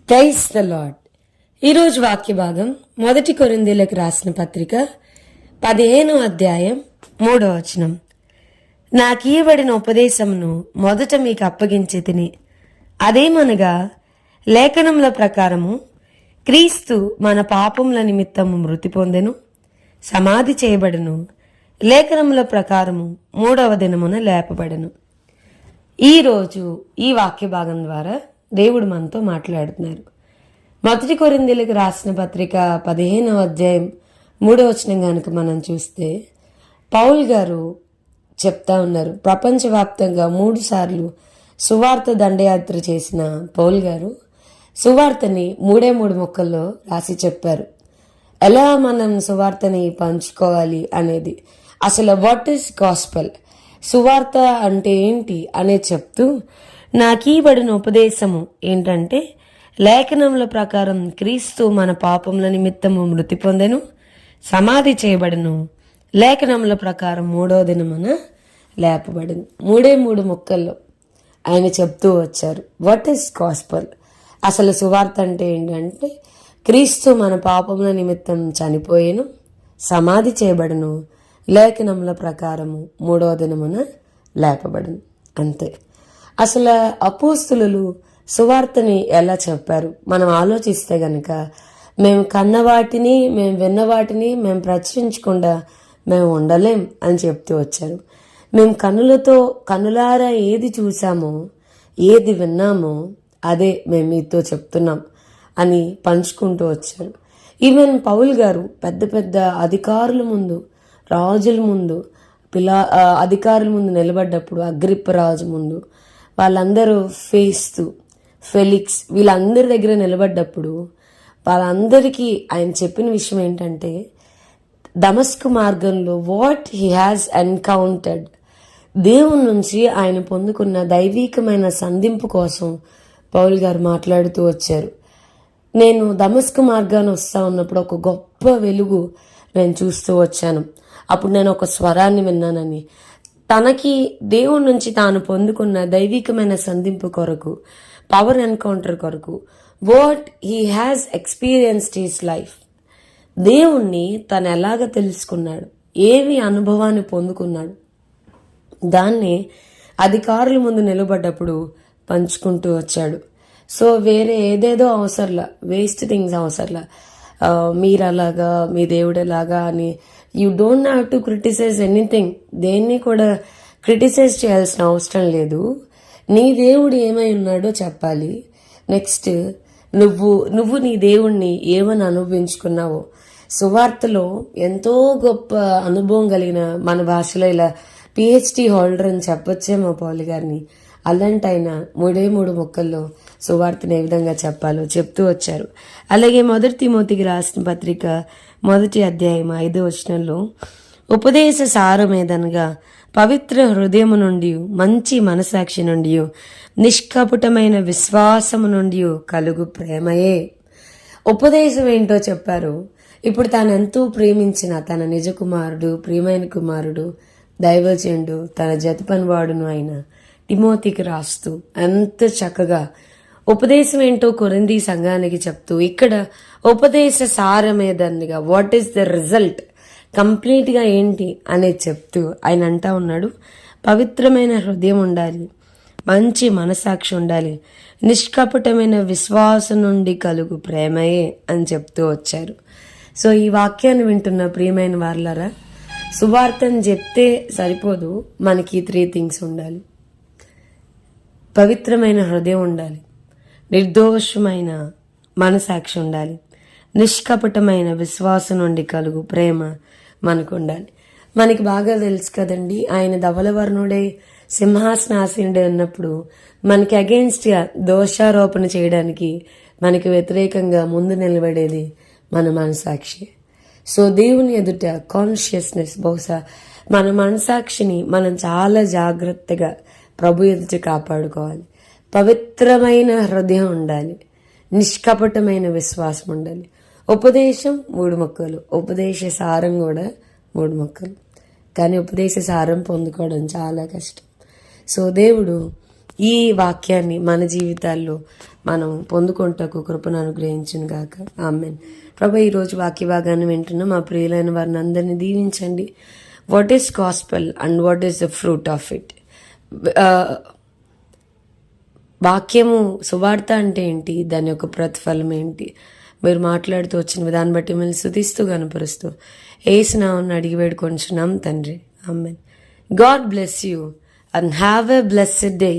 Praise the lord. ఈరోజు వాక్య భాగం 1 కొరింథీయులకు రాసిన పత్రిక 15వ అధ్యాయం 3వ వచనం. నాకీయబడిన ఉపదేశమును మొదట మీకు అప్పగించి తిని, అదేమనగా లేఖనముల ప్రకారము క్రీస్తు మన పాపముల నిమిత్తము మృతి పొందెను, సమాధి చేయబడెను, లేఖనముల ప్రకారము 3వ దినమున లేపబడెను. ఈరోజు ఈ వాక్య భాగం ద్వారా దేవుడు మనతో మాట్లాడుతున్నారు. 1 కొరింథీయులకు రాసిన పత్రిక 15వ అధ్యాయం 3వ వచనం కనుక మనం చూస్తే పౌల్ గారు చెప్తా ఉన్నారు. ప్రపంచవ్యాప్తంగా 3 సార్లు సువార్త దండయాత్ర చేసిన పౌల్ గారు సువార్తని 3 ముక్కల్లో రాసి చెప్పారు. ఎలా మనం సువార్తని పంచుకోవాలి అనేది, అసలు వాట్ ఈస్ గాస్పెల్, సువార్త అంటే ఏంటి అనేది చెప్తూ, నాకీయబడిన ఉపదేశము ఏంటంటే లేఖనముల ప్రకారం క్రీస్తు మన పాపముల నిమిత్తము మృతి పొందెను, సమాధి చేయబడెను, లేఖనముల ప్రకారం 3వ దినమున లేపబడెను. 3 ముక్కల్లో ఆయన చెప్తూ వచ్చారు వాట్ ఈస్ గాస్పెల్. అసలు సువార్త అంటే ఏంటంటే క్రీస్తు మన పాపముల నిమిత్తం చనిపోయేను, సమాధి చేయబడెను, లేఖనముల ప్రకారము 3వ దినమున లేపబడెను. అంతే. అసలు అపోస్తులు సువార్తని ఎలా చెప్పారు మనం ఆలోచిస్తే గనక, మేము కన్న వాటిని, మేము విన్న వాటిని మేము ప్రచురించకుండా మేము ఉండలేం అని చెప్తూ వచ్చారు. మేము కన్నులారా ఏది చూసామో, ఏది విన్నామో అదే మేము మీతో చెప్తున్నాం అని పంచుకుంటూ వచ్చారు. ఈవెన్ పౌల్ గారు పెద్ద పెద్ద అధికారుల ముందు, రాజుల ముందు, అధికారుల ముందు నిలబడ్డప్పుడు, అగ్రిప్ప రాజు ముందు వాళ్ళందరూ ఫెలిక్స్ వీళ్ళందరి దగ్గర నిలబడ్డప్పుడు వాళ్ళందరికీ ఆయన చెప్పిన విషయం ఏంటంటే, దమస్కు మార్గంలో వాట్ హీ హ్యాస్ ఎన్కౌంటర్డ్, దేవుని నుంచి ఆయన పొందుకున్న దైవికమైన సంధింపు కోసం పౌల్ గారు మాట్లాడుతూ వచ్చారు. నేను దమస్కు మార్గాన్ని వస్తా ఉన్నప్పుడు ఒక గొప్ప వెలుగు నేను చూస్తూ వచ్చాను. అప్పుడు నేను ఒక స్వరాన్ని విన్నానని, తనకి దేవుడి నుంచి తాను పొందుకున్న దైవికమైన సంధింపు కొరకు, పవర్ ఎన్కౌంటర్ కొరకు, what he has experienced his life, దేవుణ్ణి తను ఎలాగ తెలుసుకున్నాడు, ఏవి అనుభవాన్ని పొందుకున్నాడు, దాన్ని అధికారుల ముందు నిలబడ్డప్పుడు పంచుకుంటూ వచ్చాడు. సో వేరే ఏదేదో అవసరంలా, వేస్ట్ థింగ్స్ అవసరంలా, మీరలాగా మీ దేవుడేలాగా అని you don't have to criticise anything. దేన్ని కూడా క్రిటిసైజ్ చేయాల్సిన అవసరం లేదు. నీ దేవుడు ఏమై ఉన్నాడో చెప్పాలి. నెక్స్ట్ నువ్వు నీ దేవుణ్ణి ఏమని అనుభవించుకున్నావో, సువార్తలో ఎంతో గొప్ప అనుభవం కలిగిన, మన భాషలో ఇలా PhD హోల్డర్ అని చెప్పొచ్చేమో పౌల్ గారిని. అలాంటి ఆయన 3 ముక్కల్లో సువార్తను ఏ విధంగా చెప్పాలో చెప్తూ వచ్చారు. అలాగే 1 తిమోతికి రాసిన పత్రిక 1వ అధ్యాయం 5వ వచనంలో, ఉపదేశ సారమేదనగా పవిత్ర హృదయము నుండి, మంచి మనసాక్షి నుండి, నిష్కపటమైన విశ్వాసము నుండి కలుగు ప్రేమయే. ఉపదేశం ఏంటో చెప్పారు. ఇప్పుడు తాను ఎంతో ప్రేమించిన తన నిజ కుమారుడు, ప్రియమైన కుమారుడు, దైవజనుడు, తన జత పనివాడును అయిన తిమోతికి రాస్తూ ఎంత చక్కగా ఉపదేశం ఏంటో కొరింథీ సంఘానికి చెప్తూ, ఇక్కడ ఉపదేశ సారమేదన్నగా వాట్ ఈస్ ద రిజల్ట్, కంప్లీట్గా ఏంటి అనేది చెప్తూ ఆయన అంటా ఉన్నాడు, పవిత్రమైన హృదయం ఉండాలి, మంచి మనసాక్షి ఉండాలి, నిష్కపటమైన విశ్వాసం నుండి కలుగు ప్రేమయే అని చెప్తూ వచ్చారు. సో ఈ వాక్యాన్ని వింటున్న ప్రియమైన వారులారా, సువార్తను చెప్తే సరిపోదు, మనకి 3 థింగ్స్ ఉండాలి. పవిత్రమైన హృదయం ఉండాలి, నిర్దోషమైన మనసాక్షి ఉండాలి, నిష్కపటమైన విశ్వాసం నుండి కలుగు ప్రేమ మనకు ఉండాలి. మనకి బాగా తెలుసు కదండి, ఆయన ధవలవర్ణుడే సింహాసనాసీనుడే ఉన్నప్పుడు మనకి అగెయిన్స్ట్గా దోషారోపణ చేయడానికి, మనకి వ్యతిరేకంగా ముందు నిలబడేది మన మనసాక్షి. సో దేవుని ఎదుట కాన్షియస్నెస్, బహుశా మన మనసాక్షిని మనం చాలా జాగ్రత్తగా ప్రభు ఎదుట కాపాడుకోవాలి. పవిత్రమైన హృదయం ఉండాలి, నిష్కపటమైన విశ్వాసం ఉండాలి. ఉపదేశం 3 ముక్కలు, ఉపదేశ సారం కూడా 3 ముక్కలు. కానీ ఉపదేశ సారం పొందుకోవడం చాలా కష్టం. సో దేవుడు ఈ వాక్యాన్ని మన జీవితాల్లో మనం పొందుకుంటకు కృపను అనుగ్రహించును గాక. ఆమేన్. ప్రభు, ఈరోజు వాక్య భాగాన్ని వింటున్న మా ప్రియులైన వారిని అందరినీ దీవించండి. What is gospel and what is the fruit of it? వాక్యము సువార్త అంటే ఏంటి, దాని యొక్క ప్రతిఫలం ఏంటి? మీరు మాట్లాడుతూ వచ్చిన విధాన్ని బట్టి మిమ్మల్ని స్తుతిస్తూ కనపరుస్తూ యేసు నామమున అడిగి వేడుకొంచున్నాం తండ్రి. Amen. God bless you and have a blessed day.